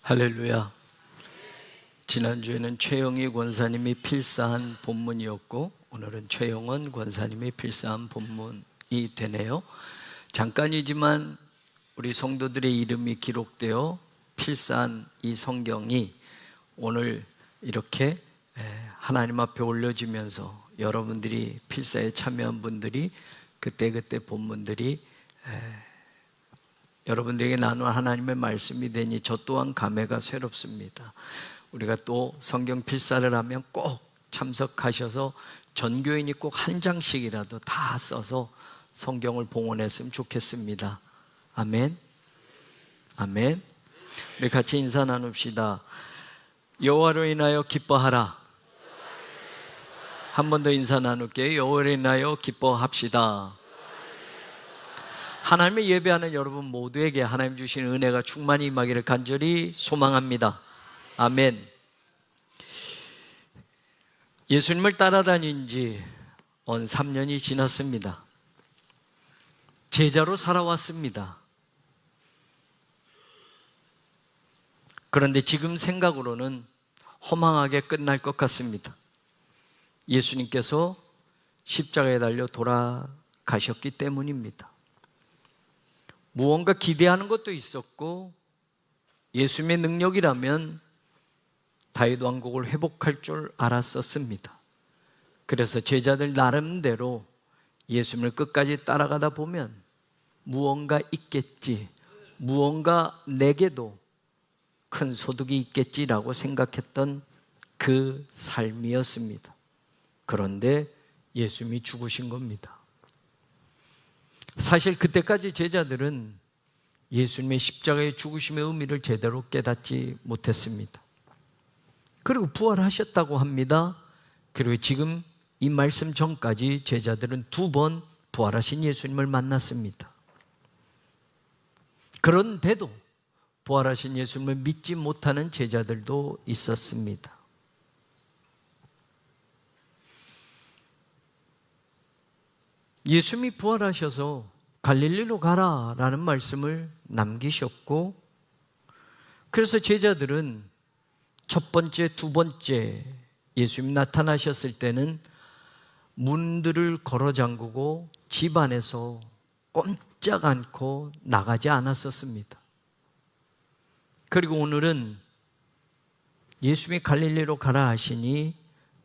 할렐루야. 지난주에는 최영희 권사님이 필사한 본문이었고 오늘은 최영원 권사님이 필사한 본문이 되네요. 잠깐이지만 우리 성도들의 이름이 기록되어 필사한 이 성경이 오늘 이렇게 하나님 앞에 올려지면서 여러분들이 필사에 참여한 분들이 그때그때 본문들이 여러분들에게 나눈 하나님의 말씀이 되니 저 또한 감회가 새롭습니다. 우리가 또 성경 필사를 하면 꼭 참석하셔서 전교인이 꼭 한 장씩이라도 다 써서 성경을 봉헌했으면 좋겠습니다. 아멘. 아멘. 우리 같이 인사 나눕시다. 여호와로 인하여 기뻐하라. 한 번 더 인사 나눌게요. 여호와로 인하여 기뻐합시다. 하나님의 예배하는 여러분 모두에게 하나님 주신 은혜가 충만히 임하기를 간절히 소망합니다. 아멘. 예수님을 따라다닌 지 언 3년이 지났습니다. 제자로 살아왔습니다. 그런데 지금 생각으로는 허망하게 끝날 것 같습니다. 예수님께서 십자가에 달려 돌아가셨기 때문입니다. 무언가 기대하는 것도 있었고 예수님의 능력이라면 다윗 왕국을 회복할 줄 알았었습니다. 그래서 제자들 나름대로 예수님을 끝까지 따라가다 보면 무언가 있겠지, 무언가 내게도 큰 소득이 있겠지라고 생각했던 그 삶이었습니다. 그런데 예수님이 죽으신 겁니다. 사실 그때까지 제자들은 예수님의 십자가의 죽으심의 의미를 제대로 깨닫지 못했습니다. 그리고 부활하셨다고 합니다. 그리고 지금 이 말씀 전까지 제자들은 2번 부활하신 예수님을 만났습니다. 그런데도 부활하신 예수님을 믿지 못하는 제자들도 있었습니다. 예수님이 부활하셔서 갈릴리로 가라라는 말씀을 남기셨고, 그래서 제자들은 첫 번째, 두 번째 예수님이 나타나셨을 때는 문들을 걸어 잠그고 집 안에서 꼼짝 않고 나가지 않았었습니다. 그리고 오늘은 예수님이 갈릴리로 가라 하시니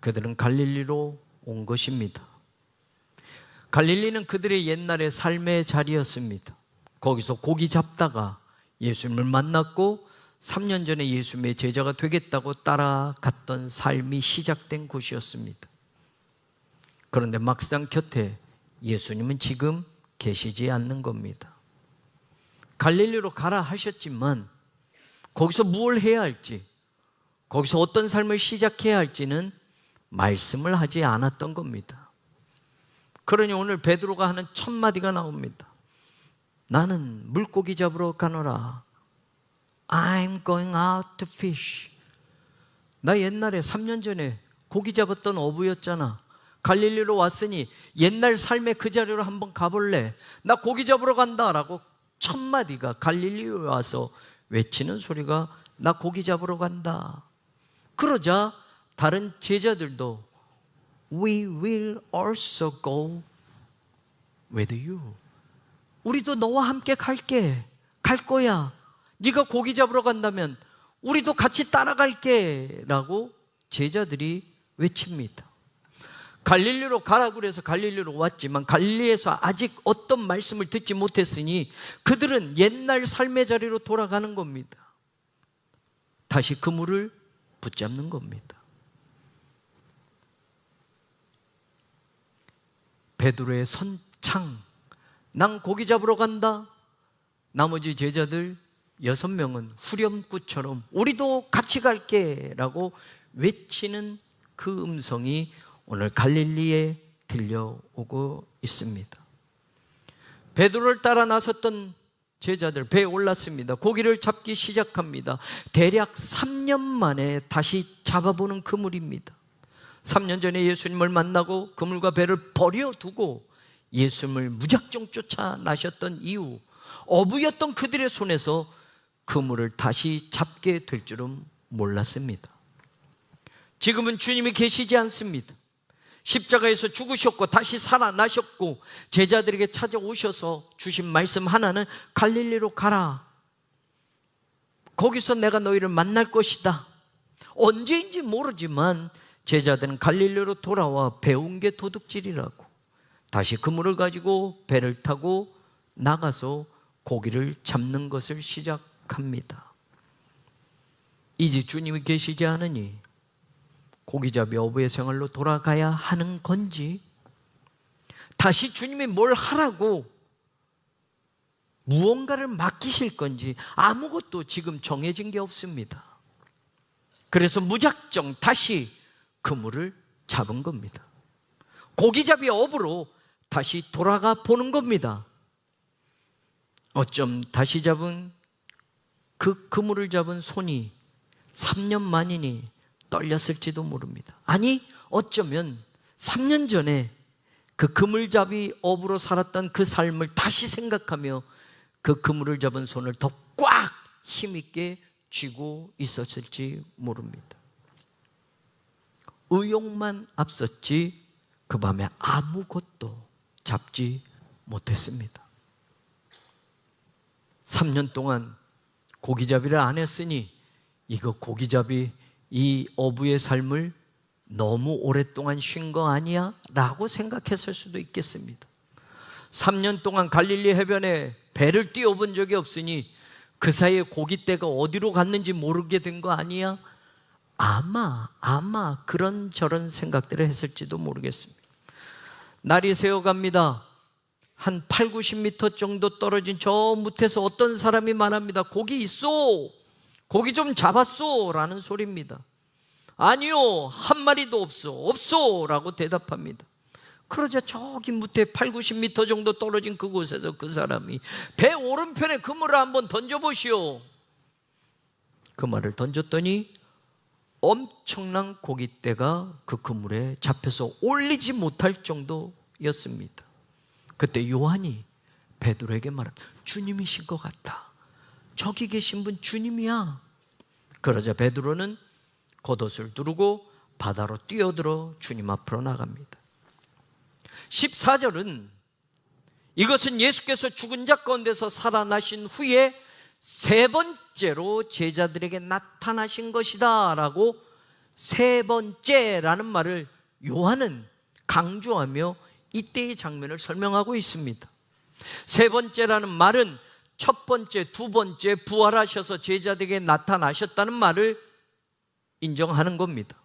그들은 갈릴리로 온 것입니다. 갈릴리는 그들의 옛날의 삶의 자리였습니다. 거기서 고기 잡다가 예수님을 만났고 3년 전에 예수님의 제자가 되겠다고 따라갔던 삶이 시작된 곳이었습니다. 그런데 막상 곁에 예수님은 지금 계시지 않는 겁니다. 갈릴리로 가라 하셨지만 거기서 무엇을 해야 할지, 거기서 어떤 삶을 시작해야 할지는 말씀을 하지 않았던 겁니다. 그러니 오늘 베드로가 하는 첫 마디가 나옵니다. 나는 물고기 잡으러 가노라. I'm going out to fish. 나 옛날에 3년 전에 고기 잡았던 어부였잖아. 갈릴리로 왔으니 옛날 삶의 그 자리로 한번 가볼래. 나 고기 잡으러 간다 라고 첫 마디가 갈릴리에 와서 외치는 소리가 나 고기 잡으러 간다. 그러자 다른 제자들도 We will also go with you. 우리도 너와 함께 갈게. 갈 거야. 네가 고기 잡으러 간다면 우리도 같이 따라갈게 라고 제자들이 외칩니다. 갈릴리로 가라 그래서 갈릴리로 왔지만 갈릴리에서 아직 어떤 말씀을 듣지 못했으니 그들은 옛날 삶의 자리로 돌아가는 겁니다. 다시 그물을 붙잡는 겁니다. 베드로의 선창, 난 고기 잡으러 간다. 나머지 제자들 6명은 후렴구처럼 우리도 같이 갈게 라고 외치는 그 음성이 오늘 갈릴리에 들려오고 있습니다. 베드로를 따라 나섰던 제자들 배에 올랐습니다. 고기를 잡기 시작합니다. 대략 3년 만에 다시 잡아보는 그물입니다. 3년 전에 예수님을 만나고 그물과 배를 버려두고 예수님을 무작정 쫓아나셨던 이후 어부였던 그들의 손에서 그물을 다시 잡게 될 줄은 몰랐습니다. 지금은 주님이 계시지 않습니다. 십자가에서 죽으셨고 다시 살아나셨고 제자들에게 찾아오셔서 주신 말씀 하나는 갈릴리로 가라. 거기서 내가 너희를 만날 것이다. 언제인지 모르지만 제자들은 갈릴리로 돌아와 배운 게 도둑질이라고 다시 그물을 가지고 배를 타고 나가서 고기를 잡는 것을 시작합니다. 이제 주님이 계시지 않으니 고기잡이 어부의 생활로 돌아가야 하는 건지, 다시 주님이 뭘 하라고 무언가를 맡기실 건지 아무것도 지금 정해진 게 없습니다. 그래서 무작정 다시 그물을 잡은 겁니다. 고기잡이 어부로 다시 돌아가 보는 겁니다. 어쩜 다시 잡은 그 그물을 잡은 손이 3년 만이니 떨렸을지도 모릅니다. 아니, 어쩌면 3년 전에 그 그물잡이 어부로 살았던 그 삶을 다시 생각하며 그 그물을 잡은 손을 더 꽉 힘있게 쥐고 있었을지 모릅니다. 의욕만 앞섰지 그 밤에 아무것도 잡지 못했습니다. 3년 동안 고기잡이를 안 했으니 이거 고기잡이 이 어부의 삶을 너무 오랫동안 쉰 거 아니야? 라고 생각했을 수도 있겠습니다. 3년 동안 갈릴리 해변에 배를 띄워본 적이 없으니 그 사이에 고깃대가 어디로 갔는지 모르게 된 거 아니야? 아마 그런저런 생각들을 했을지도 모르겠습니다. 날이 새어갑니다. 한 8, 90m 정도 떨어진 저 밑에서 어떤 사람이 말합니다. 고기 있어, 고기 좀 잡았어 라는 소리입니다. 아니요, 한 마리도 없어 라고 대답합니다. 그러자 저기 밑에 8, 90m 정도 떨어진 그곳에서 그 사람이 배 오른편에 그물을 한번 던져보시오. 그 말을 던졌더니 엄청난 고깃대가 그 그물에 잡혀서 올리지 못할 정도였습니다. 그때 요한이 베드로에게 말합니다. 주님이신 것 같다. 저기 계신 분 주님이야. 그러자 베드로는 겉옷을 두르고 바다로 뛰어들어 주님 앞으로 나갑니다. 14절은 이것은 예수께서 죽은 자 가운데서 살아나신 후에 세 번째로 제자들에게 나타나신 것이다 라고 세 번째라는 말을 요한은 강조하며 이때의 장면을 설명하고 있습니다. 세 번째라는 말은 첫 번째, 두 번째 부활하셔서 제자들에게 나타나셨다는 말을 인정하는 겁니다.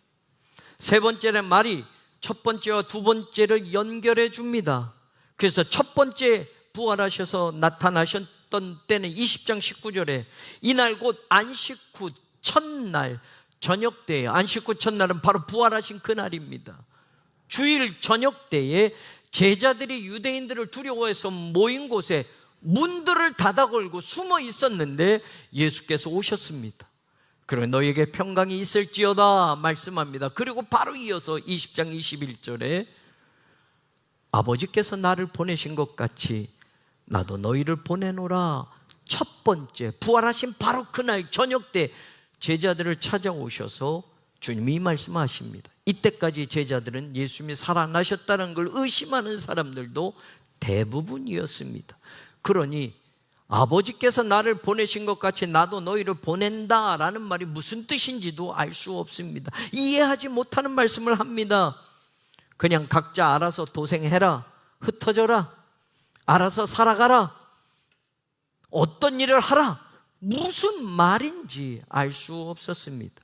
세 번째라는 말이 첫 번째와 두 번째를 연결해 줍니다. 그래서 첫 번째 부활하셔서 나타나셨던 때는 20장 19절에 이날 곧 안식 후 첫날 저녁 때에, 안식 후 첫날은 바로 부활하신 그날입니다. 주일 저녁 때에 제자들이 유대인들을 두려워해서 모인 곳에 문들을 닫아 걸고 숨어 있었는데 예수께서 오셨습니다. 그리고 너희에게 평강이 있을지어다 말씀합니다. 그리고 바로 이어서 20장 21절에 아버지께서 나를 보내신 것 같이 나도 너희를 보내노라. 첫 번째 부활하신 바로 그날 저녁 때 제자들을 찾아오셔서 주님이 말씀하십니다. 이때까지 제자들은 예수님이 살아나셨다는 걸 의심하는 사람들도 대부분이었습니다. 그러니 아버지께서 나를 보내신 것 같이 나도 너희를 보낸다라는 말이 무슨 뜻인지도 알 수 없습니다. 이해하지 못하는 말씀을 합니다. 그냥 각자 알아서 도생해라, 흩어져라, 알아서 살아가라, 어떤 일을 하라, 무슨 말인지 알 수 없었습니다.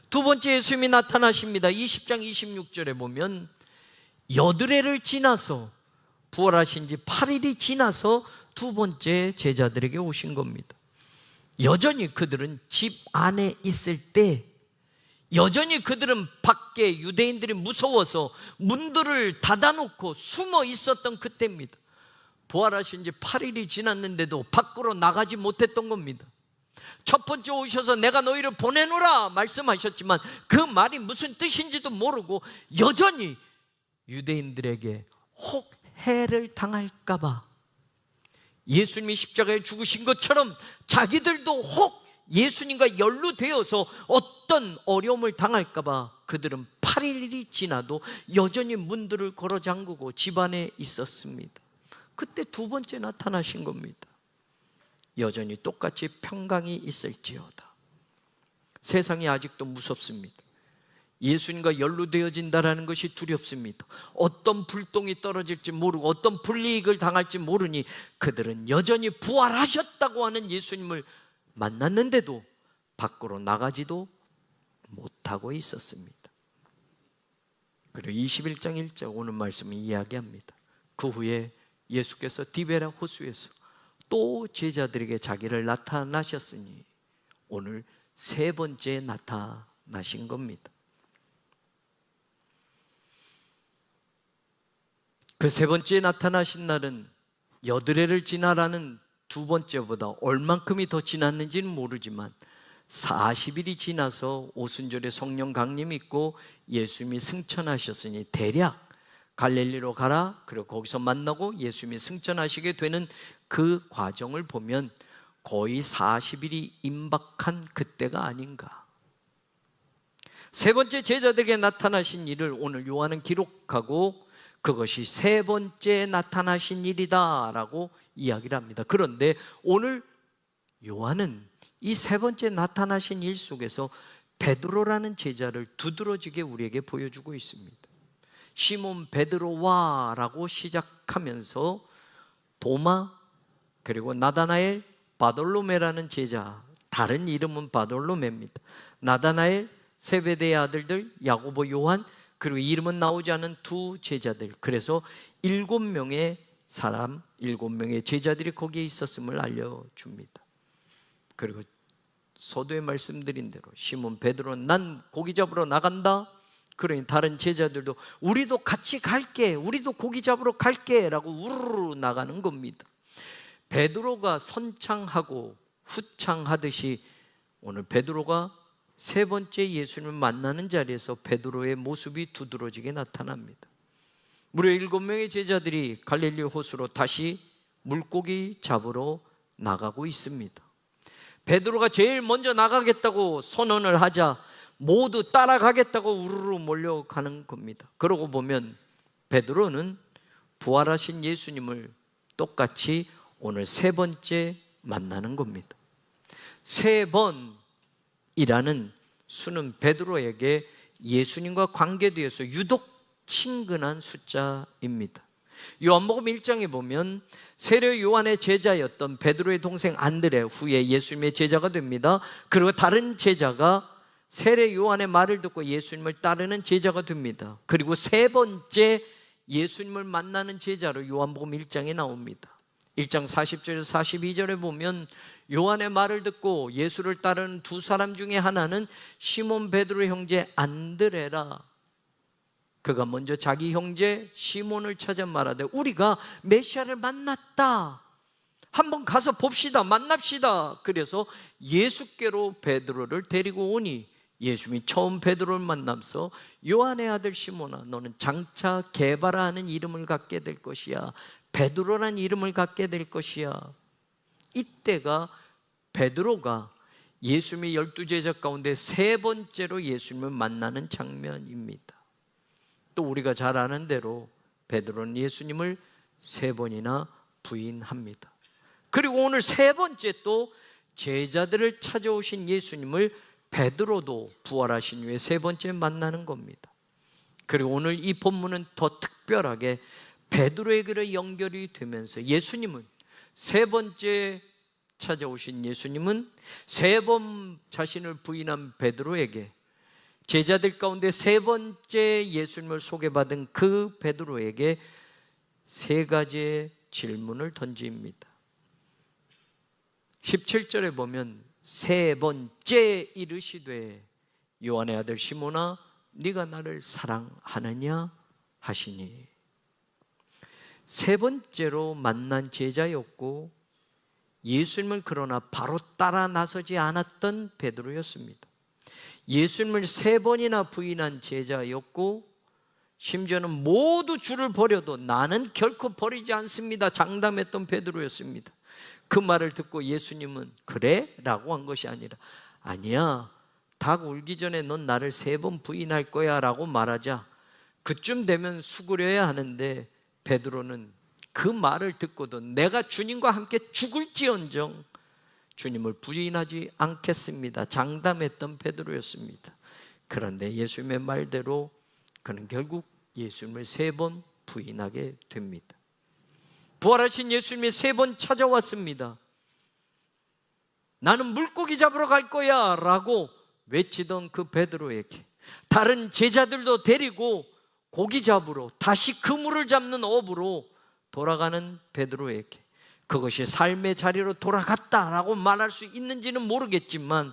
두 번째 예수님이 나타나십니다. 20장 26절에 보면 여드레를 지나서 부활하신 지 8일이 지나서 두 번째 제자들에게 오신 겁니다. 여전히 그들은 집 안에 있을 때, 여전히 그들은 밖에 유대인들이 무서워서 문들을 닫아놓고 숨어 있었던 그때입니다. 부활하신 지 8일이 지났는데도 밖으로 나가지 못했던 겁니다. 첫 번째 오셔서 내가 너희를 보내노라 말씀하셨지만 그 말이 무슨 뜻인지도 모르고 여전히 유대인들에게 혹 해를 당할까 봐 예수님이 십자가에 죽으신 것처럼 자기들도 혹 예수님과 연루되어서 어떤 어려움을 당할까봐 그들은 8일이 지나도 여전히 문들을 걸어 잠그고 집안에 있었습니다. 그때 두 번째 나타나신 겁니다. 여전히 똑같이 평강이 있을지어다. 세상이 아직도 무섭습니다. 예수님과 연루되어진다는 것이 두렵습니다. 어떤 불똥이 떨어질지 모르고 어떤 불이익을 당할지 모르니 그들은 여전히 부활하셨다고 하는 예수님을 만났는데도 밖으로 나가지도 못하고 있었습니다. 그리고 21장 1절 오늘 말씀이 이야기합니다. 그 후에 예수께서 디베라 호수에서 또 제자들에게 자기를 나타나셨으니 오늘 세 번째 나타나신 겁니다. 그 세 번째 나타나신 날은 여드레를 지나라는 두 번째보다 얼만큼이 더 지났는지는 모르지만 40일이 지나서 오순절에 성령 강림이 있고 예수님이 승천하셨으니 대략 갈릴리로 가라, 그리고 거기서 만나고 예수님이 승천하시게 되는 그 과정을 보면 거의 40일이 임박한 그때가 아닌가. 세 번째 제자들에게 나타나신 일을 오늘 요한은 기록하고 그것이 세 번째 나타나신 일이다 라고 이야기를 합니다. 그런데 오늘 요한은 이 세 번째 나타나신 일 속에서 베드로라는 제자를 두드러지게 우리에게 보여주고 있습니다. 시몬 베드로와 라고 시작하면서 도마, 그리고 나다나엘, 바돌로메라는 제자, 다른 이름은 바돌로메입니다. 나다나엘, 세베대의 아들들 야고보, 요한, 그리고 이름은 나오지 않은 두 제자들, 그래서 7명의 사람, 7명의 제자들이 거기에 있었음을 알려줍니다. 그리고 서두에 말씀드린 대로 시몬 베드로는 난 고기 잡으러 나간다. 그러니 다른 제자들도 우리도 같이 갈게, 우리도 고기 잡으러 갈게 라고 우르르 나가는 겁니다. 베드로가 선창하고 후창하듯이 오늘 베드로가 세 번째 예수님을 만나는 자리에서 베드로의 모습이 두드러지게 나타납니다. 무려 7명의 제자들이 갈릴리 호수로 다시 물고기 잡으러 나가고 있습니다. 베드로가 제일 먼저 나가겠다고 선언을 하자 모두 따라가겠다고 우르르 몰려가는 겁니다. 그러고 보면 베드로는 부활하신 예수님을 똑같이 오늘 세 번째 만나는 겁니다. 세 번이라는 수는 베드로에게 예수님과 관계되어서 유독 친근한 숫자입니다. 요한복음 1장에 보면 세례 요한의 제자였던 베드로의 동생 안드레 후에 예수님의 제자가 됩니다. 그리고 다른 제자가 세례 요한의 말을 듣고 예수님을 따르는 제자가 됩니다. 그리고 세 번째 예수님을 만나는 제자로 요한복음 1장에 나옵니다. 1장 40절에서 42절에 보면 요한의 말을 듣고 예수를 따르는 두 사람 중에 하나는 시몬 베드로의 형제 안드레라. 그가 먼저 자기 형제 시몬을 찾아 말하되 우리가 메시아를 만났다. 한번 가서 봅시다. 만납시다. 그래서 예수께로 베드로를 데리고 오니 예수님이 처음 베드로를 만나면서 요한의 아들 시몬아, 너는 장차 게바라는 이름을 갖게 될 것이야. 베드로라는 이름을 갖게 될 것이야. 이때가 베드로가 예수님의 12제자 가운데 세 번째로 예수님을 만나는 장면입니다. 또 우리가 잘 아는 대로 베드로는 예수님을 세 번이나 부인합니다. 그리고 오늘 세 번째 또 제자들을 찾아오신 예수님을 베드로도 부활하신 후에 세 번째 만나는 겁니다. 그리고 오늘 이 본문은 더 특별하게 베드로에게로 연결이 되면서 예수님은 세 번째 찾아오신 예수님은 세 번 자신을 부인한 베드로에게, 제자들 가운데 세 번째 예수님을 소개받은 그 베드로에게 세 가지의 질문을 던집니다. 17절에 보면 세 번째 이르시되 요한의 아들 시몬아 네가 나를 사랑하느냐 하시니, 세 번째로 만난 제자였고 예수님을 그러나 바로 따라 나서지 않았던 베드로였습니다. 예수님을 세 번이나 부인한 제자였고 심지어는 모두 주를 버려도 나는 결코 버리지 않습니다, 장담했던 베드로였습니다. 그 말을 듣고 예수님은 그래? 라고 한 것이 아니라 아니야, 닭 울기 전에 넌 나를 3번 부인할 거야 라고 말하자 그쯤 되면 수그려야 하는데 베드로는 그 말을 듣고도 내가 주님과 함께 죽을지언정 주님을 부인하지 않겠습니다, 장담했던 베드로였습니다. 그런데 예수님의 말대로 그는 결국 예수님을 3번 부인하게 됩니다. 부활하신 예수님이 3번 찾아왔습니다. 나는 물고기 잡으러 갈 거야 라고 외치던 그 베드로에게 다른 제자들도 데리고 고기 잡으러 다시 그물을 잡는 업으로 돌아가는 베드로에게 그것이 삶의 자리로 돌아갔다라고 말할 수 있는지는 모르겠지만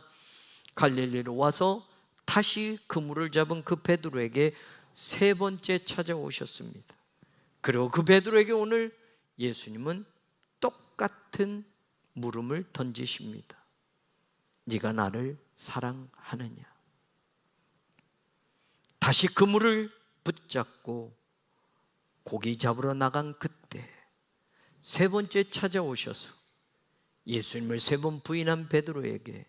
갈릴리로 와서 다시 그물을 잡은 그 베드로에게 3번째 찾아오셨습니다. 그리고 그 베드로에게 오늘 예수님은 똑같은 물음을 던지십니다. 네가 나를 사랑하느냐? 다시 그물을 붙잡고 고기 잡으러 나간 그때 3번째 찾아오셔서 예수님을 3번 부인한 베드로에게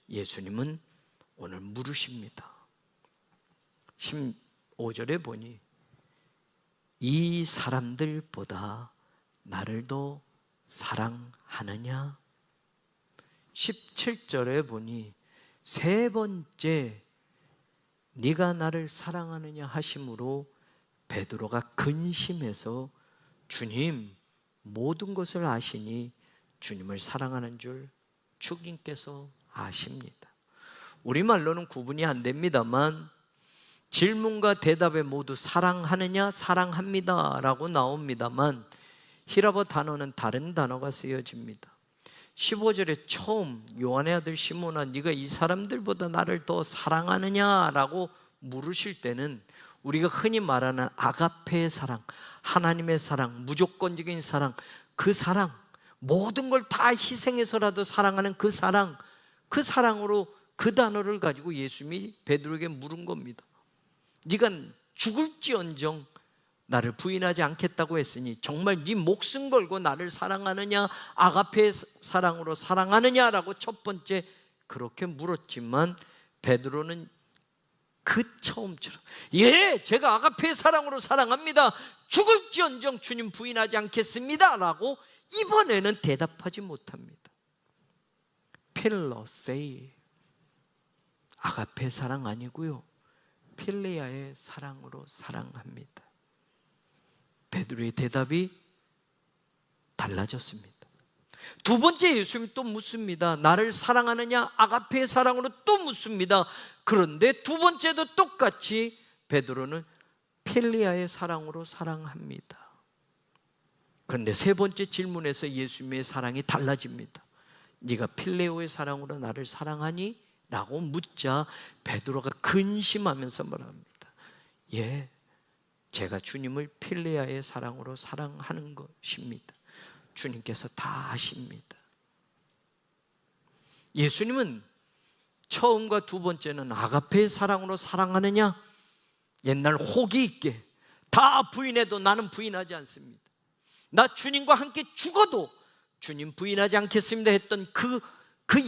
예수님은 오늘 물으십니다. 15절에 보니 이 사람들보다 나를 더 사랑하느냐? 17절에 보니 3번째 네가 나를 사랑하느냐 하심으로 베드로가 근심해서 주님 모든 것을 아시니 주님을 사랑하는 줄 주님께서 아십니다. 우리말로는 구분이 안 됩니다만 질문과 대답에 모두 사랑하느냐 사랑합니다 라고 나옵니다만 히라보 단어는 다른 단어가 쓰여집니다. 15절에 처음 요한의 아들 시몬아 네가 이 사람들보다 나를 더 사랑하느냐 라고 물으실 때는 우리가 흔히 말하는 아가페의 사랑, 하나님의 사랑, 무조건적인 사랑, 그 사랑, 모든 걸 다 희생해서라도 사랑하는 그 사랑, 그 사랑으로 그 단어를 가지고 예수님이 베드로에게 물은 겁니다. 네가 죽을지언정 나를 부인하지 않겠다고 했으니 정말 네 목숨 걸고 나를 사랑하느냐 아가페의 사랑으로 사랑하느냐라고 첫 번째 그렇게 물었지만 베드로는 그 처음처럼 예 제가 아가페의 사랑으로 사랑합니다, 죽을지언정 주님 부인하지 않겠습니다 라고 이번에는 대답하지 못합니다. 필로세이 아가페의 사랑 아니고요 필레아의 사랑으로 사랑합니다. 베드로의 대답이 달라졌습니다. 두 번째 예수님이 또 묻습니다. 나를 사랑하느냐 아가페의 사랑으로 또 묻습니다. 그런데 두 번째도 똑같이 베드로는 필레아의 사랑으로 사랑합니다. 그런데 세 번째 질문에서 예수님의 사랑이 달라집니다. 네가 필레오의 사랑으로 나를 사랑하니? 라고 묻자 베드로가 근심하면서 말합니다. 예, 제가 주님을 필레아의 사랑으로 사랑하는 것입니다. 주님께서 다 아십니다. 예수님은 처음과 두 번째는 아가페의 사랑으로 사랑하느냐? 옛날 호기 있게 다 부인해도 나는 부인하지 않습니다. 나 주님과 함께 죽어도 주님 부인하지 않겠습니다 했던 그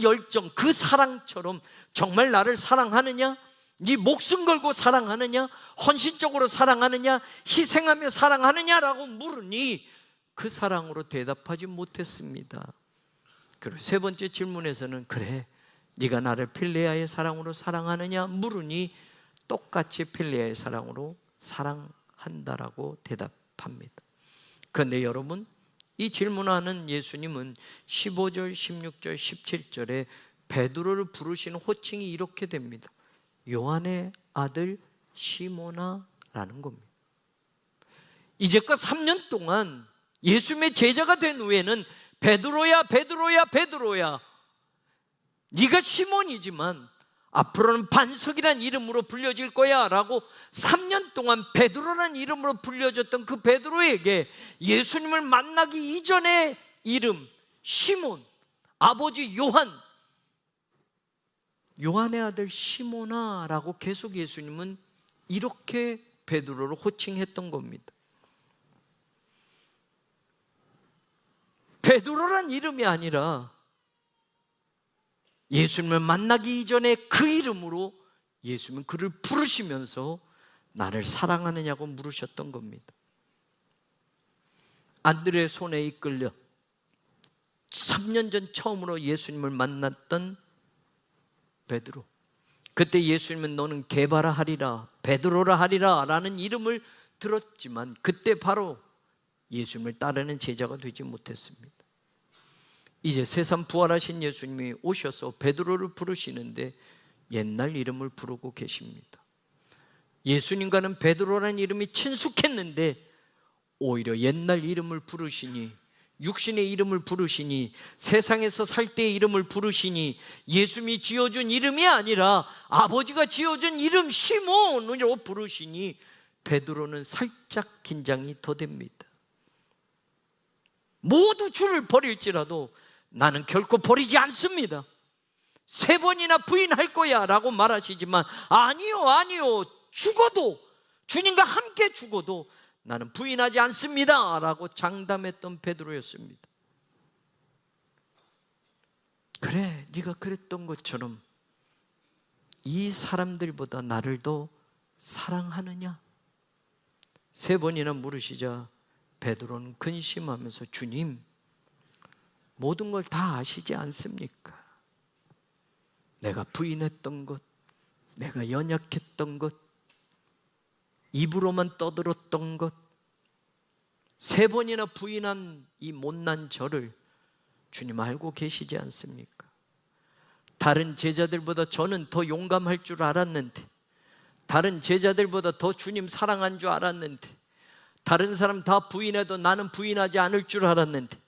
열정, 그 사랑처럼 정말 나를 사랑하느냐? 네 목숨 걸고 사랑하느냐? 헌신적으로 사랑하느냐? 희생하며 사랑하느냐라고 물으니 그 사랑으로 대답하지 못했습니다. 그리고 세 번째 질문에서는 그래 네가 나를 필레아의 사랑으로 사랑하느냐 물으니 똑같이 필레아의 사랑으로 사랑한다라고 대답합니다. 그런데 여러분 이 질문하는 예수님은 15절, 16절, 17절에 베드로를 부르시는 호칭이 이렇게 됩니다. 요한의 아들 시몬아라는 겁니다. 이제껏 3년 동안 예수님의 제자가 된 후에는 베드로야 베드로야 베드로야 네가 시몬이지만 앞으로는 반석이란 이름으로 불려질 거야 라고 3년 동안 베드로란 이름으로 불려졌던 그 베드로에게 예수님을 만나기 이전의 이름 시몬, 아버지 요한의 아들 시몬아 라고 계속 예수님은 이렇게 베드로를 호칭했던 겁니다. 베드로란 이름이 아니라 예수님을 만나기 이전에 그 이름으로 예수님은 그를 부르시면서 나를 사랑하느냐고 물으셨던 겁니다. 안드레의 손에 이끌려 3년 전 처음으로 예수님을 만났던 베드로, 그때 예수님은 너는 게바라 하리라, 베드로라 하리라 라는 이름을 들었지만 그때 바로 예수님을 따르는 제자가 되지 못했습니다. 이제 세상 부활하신 예수님이 오셔서 베드로를 부르시는데 옛날 이름을 부르고 계십니다. 예수님과는 베드로라는 이름이 친숙했는데 오히려 옛날 이름을 부르시니, 육신의 이름을 부르시니, 세상에서 살 때의 이름을 부르시니 예수님이 지어준 이름이 아니라 아버지가 지어준 이름 시몬으로 부르시니 베드로는 살짝 긴장이 더 됩니다. 모두 주를 버릴지라도 나는 결코 버리지 않습니다. 3번이나 부인할 거야 라고 말하시지만 아니요, 죽어도, 주님과 함께 죽어도 나는 부인하지 않습니다 라고 장담했던 베드로였습니다. 그래, 네가 그랬던 것처럼 이 사람들보다 나를 더 사랑하느냐? 3번이나 물으시자 베드로는 근심하면서 주님, 모든 걸 다 아시지 않습니까? 내가 부인했던 것, 내가 연약했던 것, 입으로만 떠들었던 것, 3번이나 부인한 이 못난 저를 주님 알고 계시지 않습니까? 다른 제자들보다 저는 더 용감할 줄 알았는데, 다른 제자들보다 더 주님 사랑한 줄 알았는데, 다른 사람 다 부인해도 나는 부인하지 않을 줄 알았는데,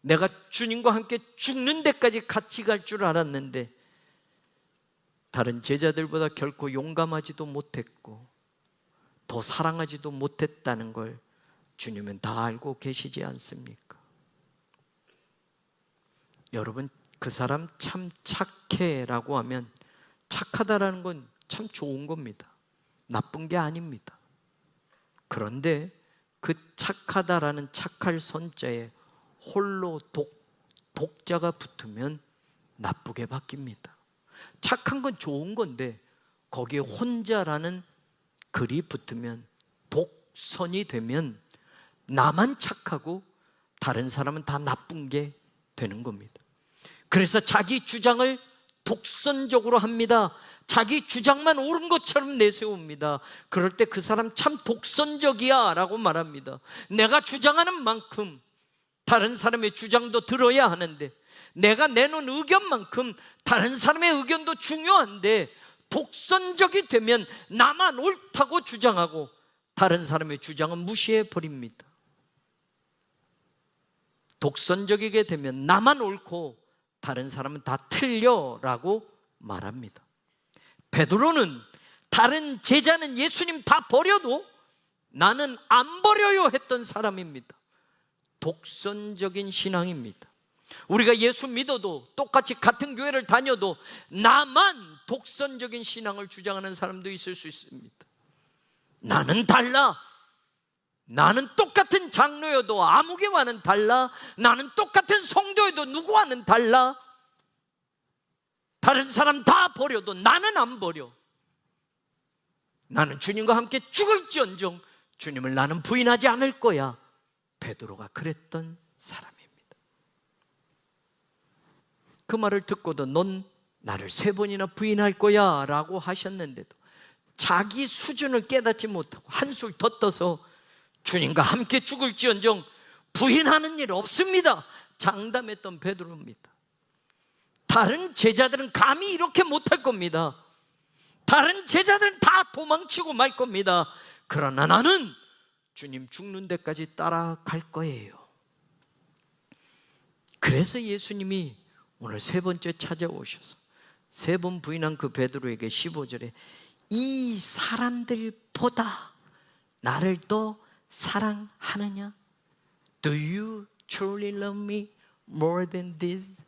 내가 주님과 함께 죽는 데까지 같이 갈 줄 알았는데 다른 제자들보다 결코 용감하지도 못했고 더 사랑하지도 못했다는 걸 주님은 다 알고 계시지 않습니까? 여러분, 그 사람 참 착해라고 하면 착하다라는 건 참 좋은 겁니다. 나쁜 게 아닙니다. 그런데 그 착하다라는 착할 선자에 홀로 독자가 붙으면 나쁘게 바뀝니다. 착한 건 좋은 건데 거기에 혼자라는 글이 붙으면, 독선이 되면 나만 착하고 다른 사람은 다 나쁜 게 되는 겁니다. 그래서 자기 주장을 독선적으로 합니다. 자기 주장만 옳은 것처럼 내세웁니다. 그럴 때 그 사람 참 독선적이야 라고 말합니다. 내가 주장하는 만큼 다른 사람의 주장도 들어야 하는데, 내가 내놓은 의견만큼 다른 사람의 의견도 중요한데 독선적이 되면 나만 옳다고 주장하고 다른 사람의 주장은 무시해 버립니다. 독선적이게 되면 나만 옳고 다른 사람은 다 틀려라고 말합니다. 베드로는 다른 제자는 예수님 다 버려도 나는 안 버려요 했던 사람입니다. 독선적인 신앙입니다. 우리가 예수 믿어도 똑같이 같은 교회를 다녀도 나만 독선적인 신앙을 주장하는 사람도 있을 수 있습니다. 나는 달라, 나는 똑같은 장로여도 아무개와는 달라, 나는 똑같은 성도여도 누구와는 달라, 다른 사람 다 버려도 나는 안 버려, 나는 주님과 함께 죽을지언정 주님을 나는 부인하지 않을 거야. 베드로가 그랬던 사람입니다. 그 말을 듣고도 넌 나를 3번이나 부인할 거야 라고 하셨는데도 자기 수준을 깨닫지 못하고 한술 더 떠서 주님과 함께 죽을지언정 부인하는 일 없습니다 장담했던 베드로입니다. 다른 제자들은 감히 이렇게 못할 겁니다. 다른 제자들은 다 도망치고 말 겁니다. 그러나 나는 주님 죽는 데까지 따라갈 거예요. 그래서 예수님이 오늘 3번째 찾아오셔서 3번 부인한 그 베드로에게 15절에 이 사람들보다 나를 더 사랑하느냐? Do you truly love me more than this?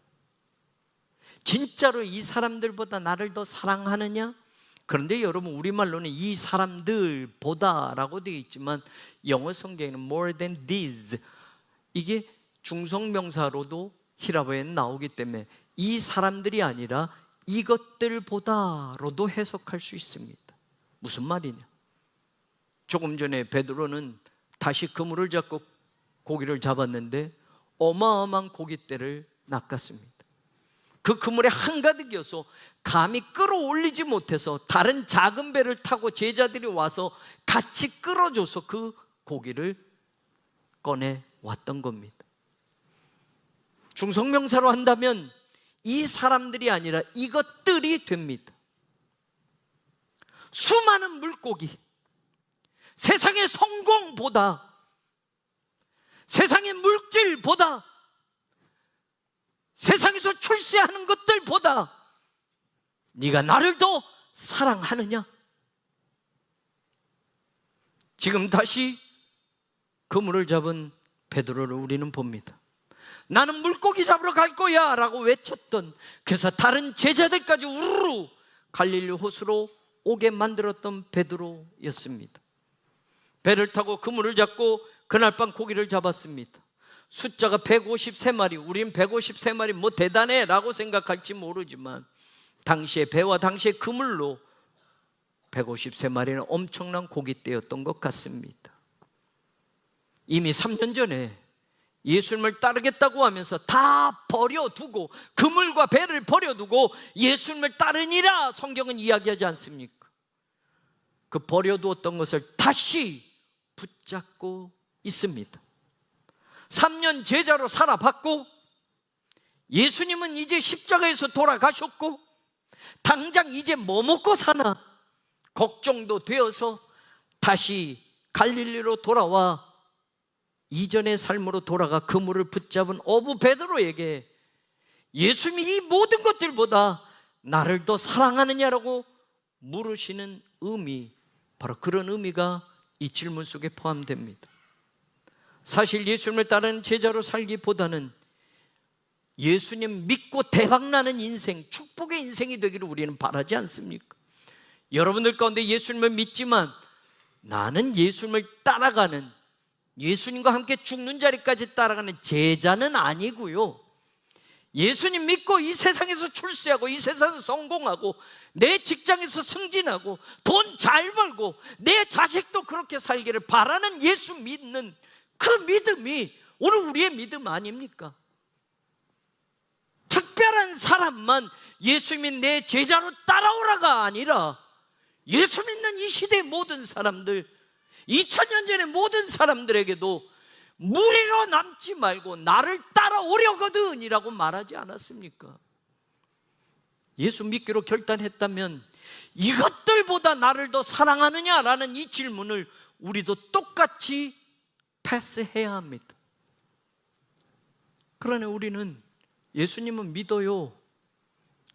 진짜로 이 사람들보다 나를 더 사랑하느냐? 그런데 여러분, 우리말로는 이 사람들보다라고 되어 있지만 영어 성경에는 more than these, 이게 중성명사로도 히라보에는 나오기 때문에 이 사람들이 아니라 이것들보다로도 해석할 수 있습니다. 무슨 말이냐? 조금 전에 베드로는 다시 그물을 잡고 고기를 잡았는데 어마어마한 고깃대를 낚았습니다. 그 그물에 한가득이어서 감히 끌어올리지 못해서 다른 작은 배를 타고 제자들이 와서 같이 끌어줘서 그 고기를 꺼내 왔던 겁니다. 중성명사로 한다면 이 사람들이 아니라 이것들이 됩니다. 수많은 물고기, 세상의 성공보다, 세상의 물질보다, 세상에서 출세하는 것들보다 네가 나를 더 사랑하느냐? 지금 다시 그물을 잡은 베드로를 우리는 봅니다. 나는 물고기 잡으러 갈 거야 라고 외쳤던, 그래서 다른 제자들까지 우르르 갈릴리 호수로 오게 만들었던 베드로였습니다. 배를 타고 그물을 잡고 그날 밤 고기를 잡았습니다. 숫자가 153마리, 우린 153마리 뭐 대단해 라고 생각할지 모르지만 당시의 배와 당시의 그물로 153마리는 엄청난 고깃대였던 것 같습니다. 이미 3년 전에 예수님을 따르겠다고 하면서 다 버려두고, 그물과 배를 버려두고 예수님을 따르니라 성경은 이야기하지 않습니까? 그 버려두었던 것을 다시 붙잡고 있습니다. 3년 제자로 살아봤고, 예수님은 이제 십자가에서 돌아가셨고, 당장 이제 뭐 먹고 사나 걱정도 되어서 다시 갈릴리로 돌아와 이전의 삶으로 돌아가 그물을 붙잡은 어부 베드로에게 예수님이 이 모든 것들보다 나를 더 사랑하느냐라고 물으시는 의미, 바로 그런 의미가 이 질문 속에 포함됩니다. 사실 예수님을 따르는 제자로 살기보다는 예수님 믿고 대박나는 인생, 축복의 인생이 되기를 우리는 바라지 않습니까? 여러분들 가운데 예수님을 믿지만 나는 예수님을 따라가는, 예수님과 함께 죽는 자리까지 따라가는 제자는 아니고요, 예수님 믿고 이 세상에서 출세하고 이 세상에서 성공하고 내 직장에서 승진하고 돈 잘 벌고 내 자식도 그렇게 살기를 바라는 예수 믿는 그 믿음이 오늘 우리의 믿음 아닙니까? 특별한 사람만 예수님이 내 제자로 따라오라가 아니라 예수 믿는 이 시대의 모든 사람들, 2000년 전의 모든 사람들에게도 무리로 남지 말고 나를 따라오려거든 이라고 말하지 않았습니까? 예수 믿기로 결단했다면 이것들보다 나를 더 사랑하느냐라는 이 질문을 우리도 똑같이 패스해야 합니다. 그러나 우리는 예수님은 믿어요,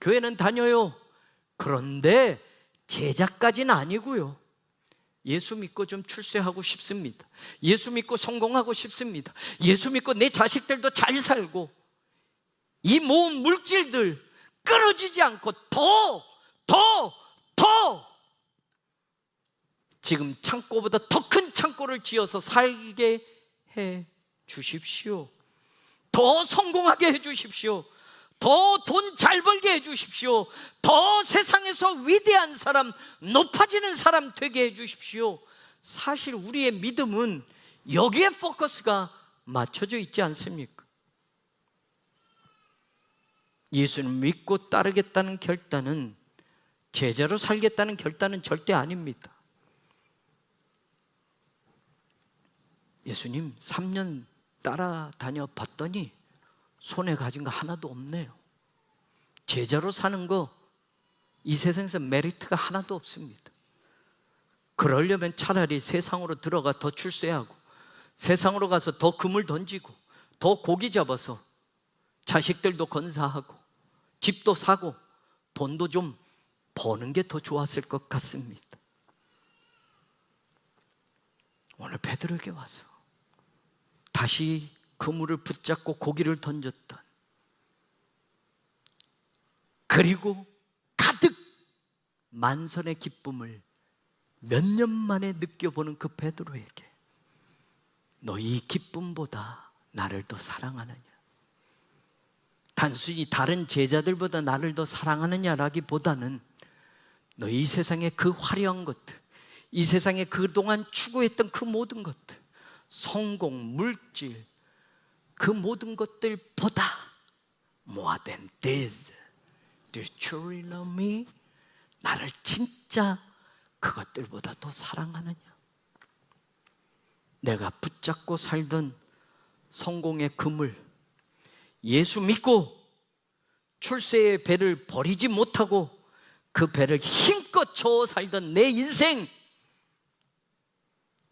교회는 다녀요, 그런데 제자까지는 아니고요, 예수 믿고 좀 출세하고 싶습니다, 예수 믿고 성공하고 싶습니다, 예수 믿고 내 자식들도 잘 살고, 이 모은 물질들 끊어지지 않고 더 지금 창고보다 더 큰 창고를 지어서 살게 해 주십시오. 더 성공하게 해 주십시오. 더 돈 잘 벌게 해 주십시오. 더 세상에서 위대한 사람, 높아지는 사람 되게 해 주십시오. 사실 우리의 믿음은 여기에 포커스가 맞춰져 있지 않습니까? 예수를 믿고 따르겠다는 결단은, 제자로 살겠다는 결단은 절대 아닙니다. 예수님 3년 따라다녀 봤더니 손에 가진 거 하나도 없네요. 제자로 사는 거 이 세상에서 메리트가 하나도 없습니다. 그러려면 차라리 세상으로 들어가 더 출세하고, 세상으로 가서 더 금을 던지고, 더 고기 잡아서 자식들도 건사하고 집도 사고 돈도 좀 버는 게 더 좋았을 것 같습니다. 오늘 베드로에게 와서 다시 그물을 붙잡고 고기를 던졌던, 그리고 가득 만선의 기쁨을 몇 년 만에 느껴보는 그 베드로에게 너 이 기쁨보다 나를 더 사랑하느냐, 단순히 다른 제자들보다 나를 더 사랑하느냐라기보다는 너 이 세상의 그 화려한 것들, 이 세상에 그동안 추구했던 그 모든 것들, 성공, 물질, 그 모든 것들보다 more than this, do you truly love me? 나를 진짜 그것들보다 더 사랑하느냐? 내가 붙잡고 살던 성공의 그물, 예수 믿고 출세의 배를 버리지 못하고 그 배를 힘껏 저어 살던 내 인생,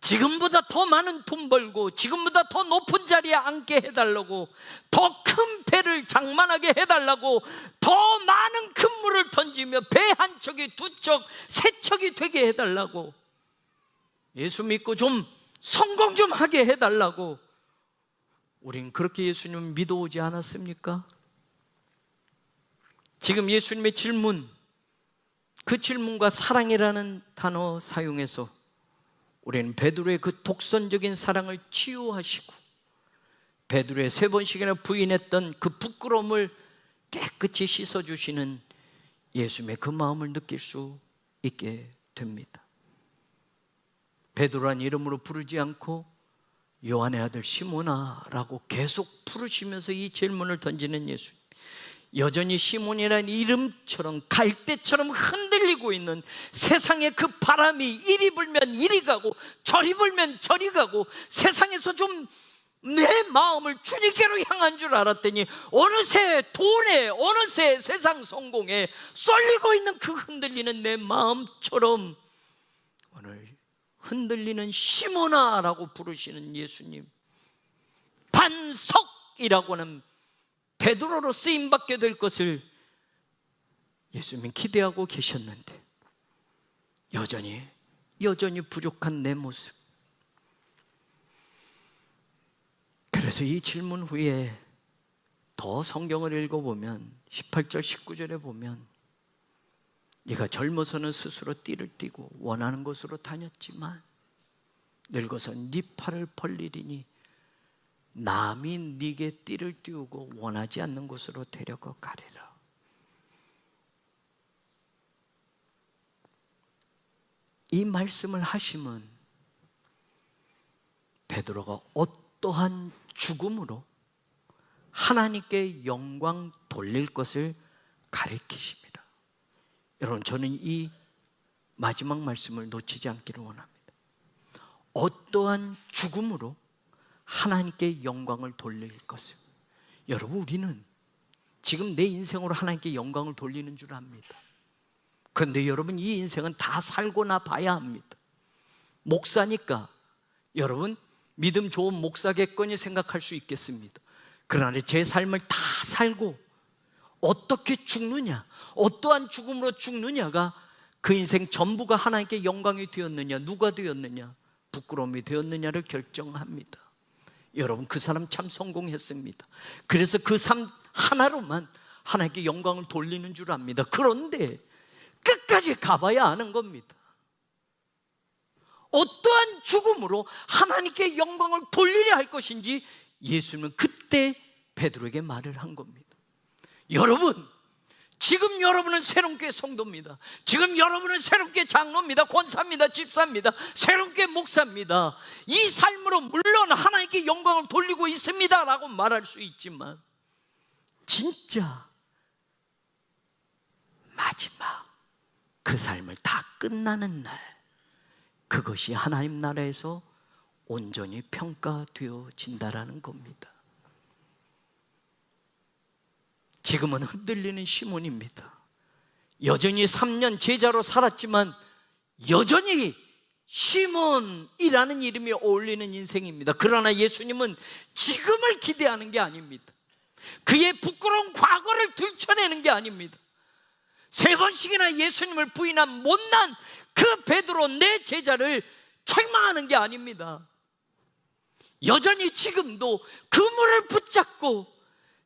지금보다 더 많은 돈 벌고 지금보다 더 높은 자리에 앉게 해달라고, 더 큰 배를 장만하게 해달라고, 더 많은 그물을 던지며 배 한 척이 두 척, 세 척이 되게 해달라고, 예수 믿고 좀 성공 좀 하게 해달라고 우린 그렇게 예수님을 믿어오지 않았습니까? 지금 예수님의 질문, 그 질문과 사랑이라는 단어 사용해서 우리는 베드로의 그 독선적인 사랑을 치유하시고 베드로의 3번씩이나 부인했던 그 부끄러움을 깨끗이 씻어주시는 예수님의 그 마음을 느낄 수 있게 됩니다. 베드로란 이름으로 부르지 않고 요한의 아들 시몬아라고 계속 부르시면서 이 질문을 던지는 예수님, 여전히 시몬이라는 이름처럼 갈대처럼 흔들리고 있는 세상의 그 바람이 이리 불면 이리 가고 저리 불면 저리 가고 세상에서 좀 내 마음을 주님께로 향한 줄 알았더니 어느새 돈에, 어느새 세상 성공에 쏠리고 있는 그 흔들리는 내 마음처럼 오늘 흔들리는 시몬아라고 부르시는 예수님, 반석이라고 하는 베드로로 쓰임받게 될 것을 예수님이 기대하고 계셨는데 여전히 부족한 내 모습. 그래서 이 질문 후에 더 성경을 읽어보면 18절 19절에 보면 네가 젊어서는 스스로 띠를 띠고 원하는 곳으로 다녔지만 늙어서 네 팔을 벌리리니 남이 네게 띠를 띄우고 원하지 않는 곳으로 데려가 가리라. 이 말씀을 하시면 베드로가 어떠한 죽음으로 하나님께 영광 돌릴 것을 가리키십니다. 여러분, 저는 이 마지막 말씀을 놓치지 않기를 원합니다. 어떠한 죽음으로 하나님께 영광을 돌릴 것을. 여러분, 우리는 지금 내 인생으로 하나님께 영광을 돌리는 줄 압니다. 그런데 여러분, 이 인생은 다 살고나 봐야 합니다. 목사니까 여러분 믿음 좋은 목사겠거니 생각할 수 있겠습니다. 그러나 제 삶을 다 살고 어떻게 죽느냐, 어떠한 죽음으로 죽느냐가 그 인생 전부가 하나님께 영광이 되었느냐, 누가 되었느냐, 부끄러움이 되었느냐를 결정합니다. 여러분, 그 사람 참 성공했습니다. 그래서 그 삶 하나로만 하나님께 영광을 돌리는 줄 압니다. 그런데 끝까지 가봐야 아는 겁니다. 어떠한 죽음으로 하나님께 영광을 돌리려 할 것인지 예수님은 그때 베드로에게 말을 한 겁니다. 여러분, 지금 여러분은 새롭게 성도입니다. 지금 여러분은 새롭게 장로입니다. 권사입니다. 집사입니다. 새롭게 목사입니다. 이 삶으로 물론 하나님께 영광을 돌리고 있습니다 라고 말할 수 있지만 진짜 마지막 그 삶을 다 끝나는 날, 그것이 하나님 나라에서 온전히 평가되어진다라는 겁니다. 지금은 흔들리는 시몬입니다. 여전히 3년 제자로 살았지만 여전히 시몬이라는 이름이 어울리는 인생입니다. 그러나 예수님은 지금을 기대하는 게 아닙니다. 그의 부끄러운 과거를 들춰내는 게 아닙니다. 3번씩이나 예수님을 부인한 못난 그 베드로 내 제자를 책망하는 게 아닙니다. 여전히 지금도 그물을 붙잡고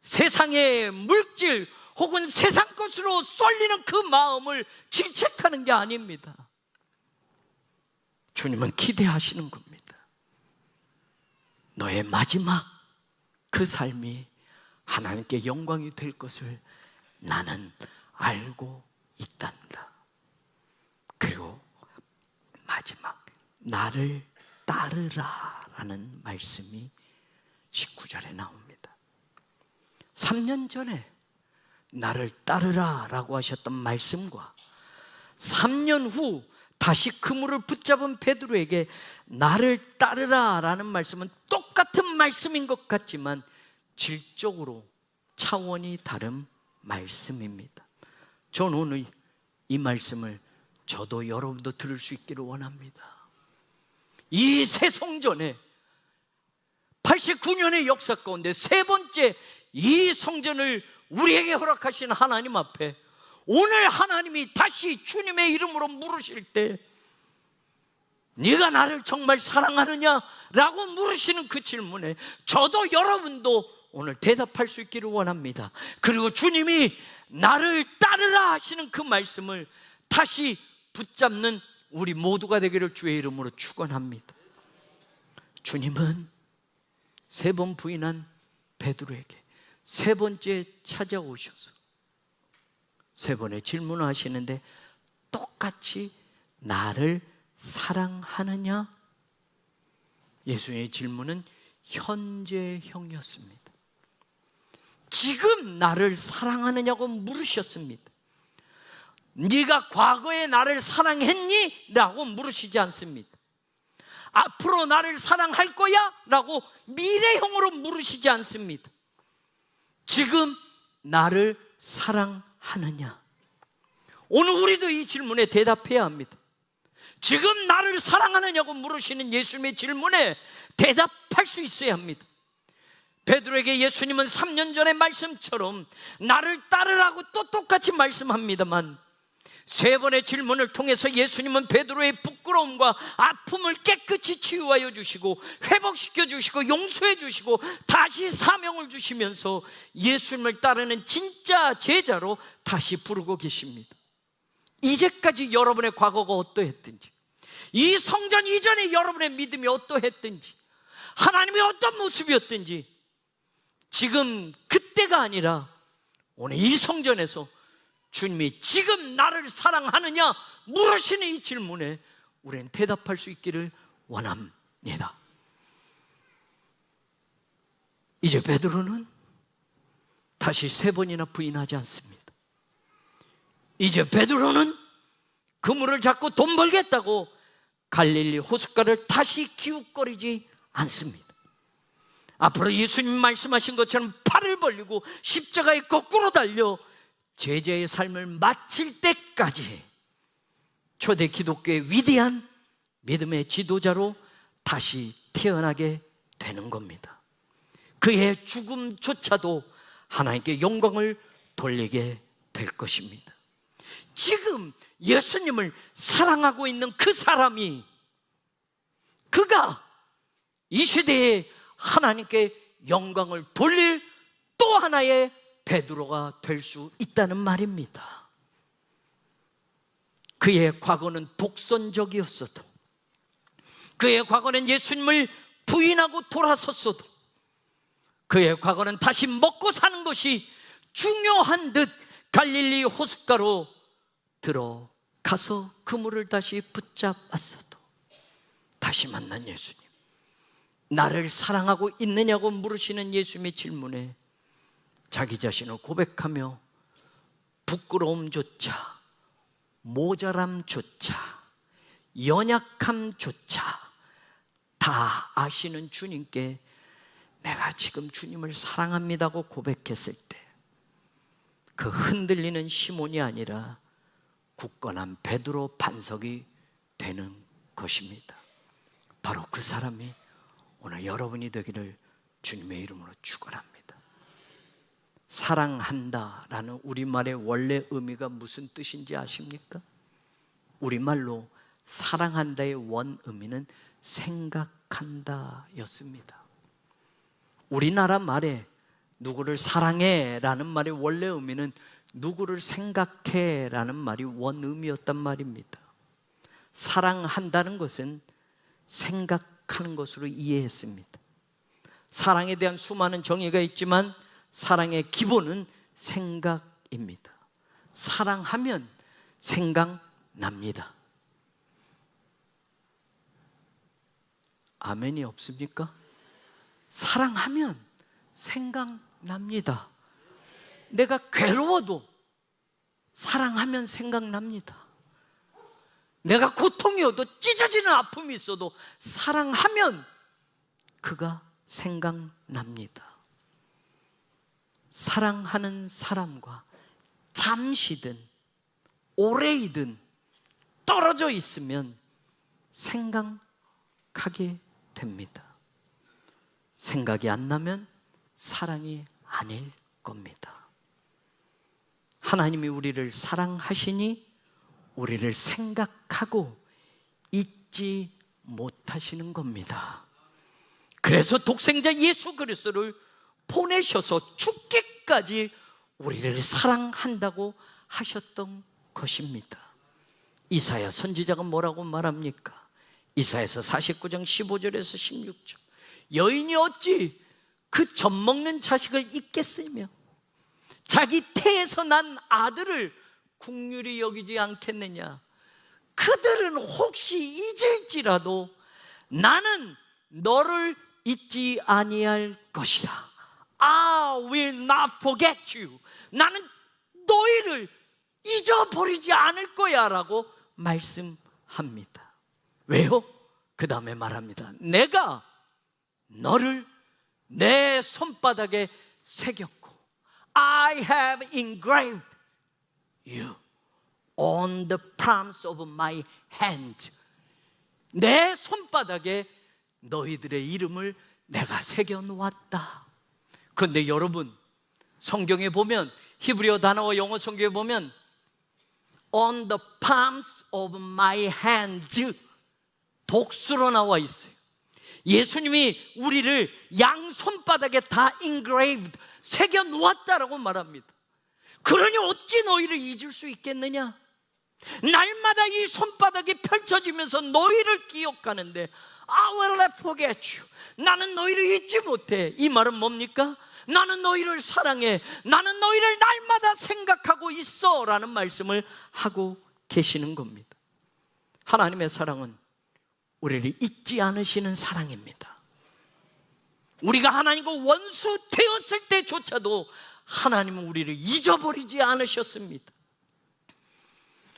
세상의 물질, 혹은 세상 것으로 쏠리는 그 마음을 질책하는 게 아닙니다. 주님은 기대하시는 겁니다. 너의 마지막 그 삶이 하나님께 영광이 될 것을 나는 알고 있단다. 그리고 마지막, 나를 따르라 라는 말씀이 19절에 나옵니다. 3년 전에 나를 따르라 라고 하셨던 말씀과 3년 후 다시 그물을 붙잡은 베드로에게 나를 따르라 라는 말씀은 똑같은 말씀인 것 같지만 질적으로 차원이 다른 말씀입니다. 저는 오늘 이 말씀을 저도 여러분도 들을 수 있기를 원합니다. 이 새 성전에 89년의 역사 가운데 세 번째 이 성전을 우리에게 허락하신 하나님 앞에 오늘 하나님이 다시 주님의 이름으로 물으실 때 네가 나를 정말 사랑하느냐? 라고 물으시는 그 질문에 저도 여러분도 오늘 대답할 수 있기를 원합니다. 그리고 주님이 나를 따르라 하시는 그 말씀을 다시 붙잡는 우리 모두가 되기를 주의 이름으로 축원합니다. 주님은 세 번 부인한 베드로에게 세 번째 찾아오셔서 세 번의 질문을 하시는데 똑같이 나를 사랑하느냐? 예수님의 질문은 현재형이었습니다. 지금 나를 사랑하느냐고 물으셨습니다. 네가 과거에 나를 사랑했니? 라고 물으시지 않습니다. 앞으로 나를 사랑할 거야? 라고 미래형으로 물으시지 않습니다. 지금 나를 사랑하느냐? 오늘 우리도 이 질문에 대답해야 합니다. 지금 나를 사랑하느냐고 물으시는 예수님의 질문에 대답할 수 있어야 합니다. 베드로에게 예수님은 3년 전의 말씀처럼 나를 따르라고 또 똑같이 말씀합니다만 세 번의 질문을 통해서 예수님은 베드로의 부끄러움과 아픔을 깨끗이 치유하여 주시고 회복시켜 주시고 용서해 주시고 다시 사명을 주시면서 예수님을 따르는 진짜 제자로 다시 부르고 계십니다. 이제까지 여러분의 과거가 어떠했든지, 이 성전 이전에 여러분의 믿음이 어떠했든지, 하나님의 어떤 모습이었든지, 지금 그때가 아니라 오늘 이 성전에서 주님이 지금 나를 사랑하느냐 물으시는 이 질문에 우리는 대답할 수 있기를 원합니다. 이제 베드로는 다시 세 번이나 부인하지 않습니다. 이제 베드로는 그물을 잡고 돈 벌겠다고 갈릴리 호숫가를 다시 기웃거리지 않습니다. 앞으로 예수님 말씀하신 것처럼 팔을 벌리고 십자가에 거꾸로 달려 제자의 삶을 마칠 때까지 초대 기독교의 위대한 믿음의 지도자로 다시 태어나게 되는 겁니다. 그의 죽음조차도 하나님께 영광을 돌리게 될 것입니다. 지금 예수님을 사랑하고 있는 그 사람이, 그가 이 시대에 하나님께 영광을 돌릴 또 하나의 베드로가 될 수 있다는 말입니다. 그의 과거는 독선적이었어도, 그의 과거는 예수님을 부인하고 돌아섰어도, 그의 과거는 다시 먹고 사는 것이 중요한 듯 갈릴리 호숫가로 들어가서 그물을 다시 붙잡았어도 다시 만난 예수님, 나를 사랑하고 있느냐고 물으시는 예수님의 질문에 자기 자신을 고백하며 부끄러움조차, 모자람조차, 연약함조차 다 아시는 주님께 내가 지금 주님을 사랑합니다고 고백했을 때 그 흔들리는 시몬이 아니라 굳건한 베드로 반석이 되는 것입니다. 바로 그 사람이 오늘 여러분이 되기를 주님의 이름으로 축원합니다. 사랑한다라는 우리말의 원래 의미가 무슨 뜻인지 아십니까? 우리말로 사랑한다의 원 의미는 생각한다 였습니다. 우리나라 말에 누구를 사랑해 라는 말의 원래 의미는 누구를 생각해 라는 말이 원의미였단 말입니다. 사랑한다는 것은 생각하는 것으로 이해했습니다. 사랑에 대한 수많은 정의가 있지만 사랑의 기본은 생각입니다. 사랑하면 생각납니다. 아멘이 없습니까? 사랑하면 생각납니다. 내가 괴로워도 사랑하면 생각납니다. 내가 고통이어도 찢어지는 아픔이 있어도 사랑하면 그가 생각납니다. 사랑하는 사람과 잠시든 오래이든 떨어져 있으면 생각하게 됩니다. 생각이 안 나면 사랑이 아닐 겁니다. 하나님이 우리를 사랑하시니 우리를 생각하고 잊지 못하시는 겁니다. 그래서 독생자 예수 그리스도를 보내셔서 죽기까지 우리를 사랑한다고 하셨던 것입니다. 이사야 선지자가 뭐라고 말합니까? 이사야서 49장 15절에서 16절. 여인이 어찌 그 젖먹는 자식을 잊겠으며 자기 태에서 난 아들을 긍휼히 여기지 않겠느냐. 그들은 혹시 잊을지라도 나는 너를 잊지 아니할 것이라. I will not forget you. 나는 너희를 잊어버리지 않을 거야 라고 말씀합니다. 왜요? 그 다음에 말합니다. 내가 너를 내 손바닥에 새겼고 I have engraved you on the palms of my hand. 내 손바닥에 너희들의 이름을 내가 새겨놓았다. 그런데 여러분, 성경에 보면, 히브리어 단어와 영어 성경에 보면 on the palms of my hands 복수로 나와 있어요. 예수님이 우리를 양손바닥에 다 engraved, 새겨놓았다라고 말합니다. 그러니 어찌 너희를 잊을 수 있겠느냐? 날마다 이 손바닥이 펼쳐지면서 너희를 기억하는데 I will not forget you. 나는 너희를 잊지 못해. 이 말은 뭡니까? 나는 너희를 사랑해. 나는 너희를 날마다 생각하고 있어 라는 말씀을 하고 계시는 겁니다. 하나님의 사랑은 우리를 잊지 않으시는 사랑입니다. 우리가 하나님과 원수 되었을 때조차도 하나님은 우리를 잊어버리지 않으셨습니다.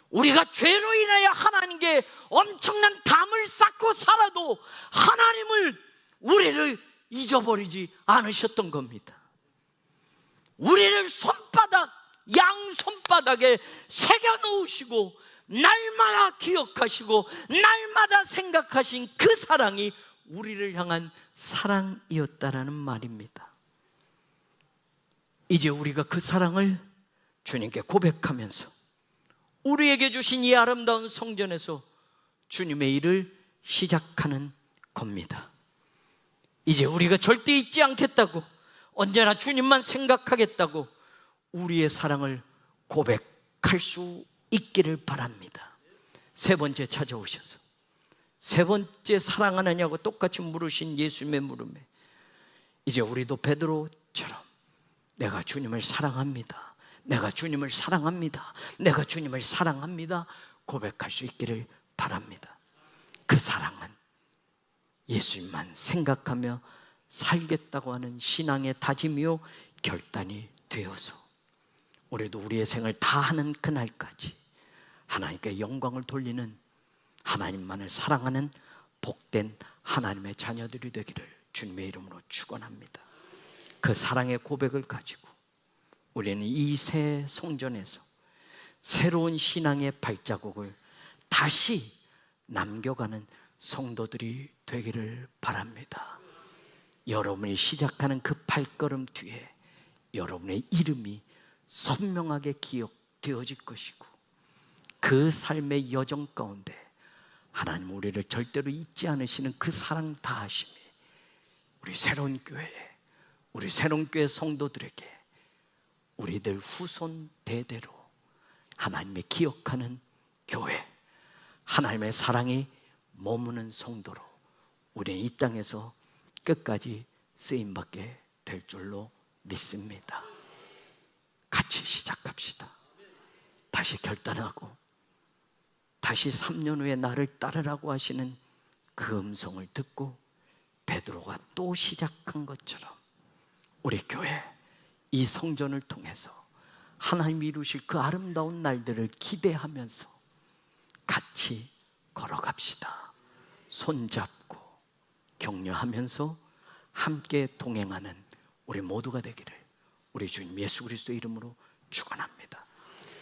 우리가 죄로 인하여 하나님께 엄청난 담을 쌓고 살아도 하나님을, 우리를 잊어버리지 않으셨던 겁니다. 우리를 양손바닥에 새겨놓으시고 날마다 기억하시고 날마다 생각하신 그 사랑이 우리를 향한 사랑이었다라는 말입니다. 이제 우리가 그 사랑을 주님께 고백하면서 우리에게 주신 이 아름다운 성전에서 주님의 일을 시작하는 겁니다. 이제 우리가 절대 잊지 않겠다고, 언제나 주님만 생각하겠다고 우리의 사랑을 고백할 수 있기를 바랍니다. 세 번째 찾아오셔서 세 번째 사랑하느냐고 똑같이 물으신 예수님의 물음에 이제 우리도 베드로처럼 내가 주님을 사랑합니다, 내가 주님을 사랑합니다, 내가 주님을 사랑합니다 고백할 수 있기를 바랍니다. 그 사랑은 예수님만 생각하며 살겠다고 하는 신앙의 다짐이요 결단이 되어서 우리도 우리의 생을 다하는 그날까지 하나님께 영광을 돌리는, 하나님만을 사랑하는 복된 하나님의 자녀들이 되기를 주님의 이름으로 축원합니다. 그 사랑의 고백을 가지고 우리는 이 새 성전에서 새로운 신앙의 발자국을 다시 남겨가는 성도들이 되기를 바랍니다. 여러분이 시작하는 그 발걸음 뒤에 여러분의 이름이 선명하게 기억되어질 것이고 그 삶의 여정 가운데 하나님 우리를 절대로 잊지 않으시는 그 사랑 다하심이 우리 새로운 교회에, 우리 새롬교회 성도들에게 우리들 후손 대대로 하나님의 기억하는 교회, 하나님의 사랑이 머무는 성도로 우리는 이 땅에서 끝까지 쓰임받게 될 줄로 믿습니다. 같이 시작합시다. 다시 결단하고 다시 3년 후에 나를 따르라고 하시는 그 음성을 듣고 베드로가 또 시작한 것처럼 우리 교회 이 성전을 통해서 하나님이 이루실 그 아름다운 날들을 기대하면서 같이 걸어갑시다. 손잡고 격려하면서 함께 동행하는 우리 모두가 되기를 우리 주님 예수 그리스도의 이름으로 축원합니다.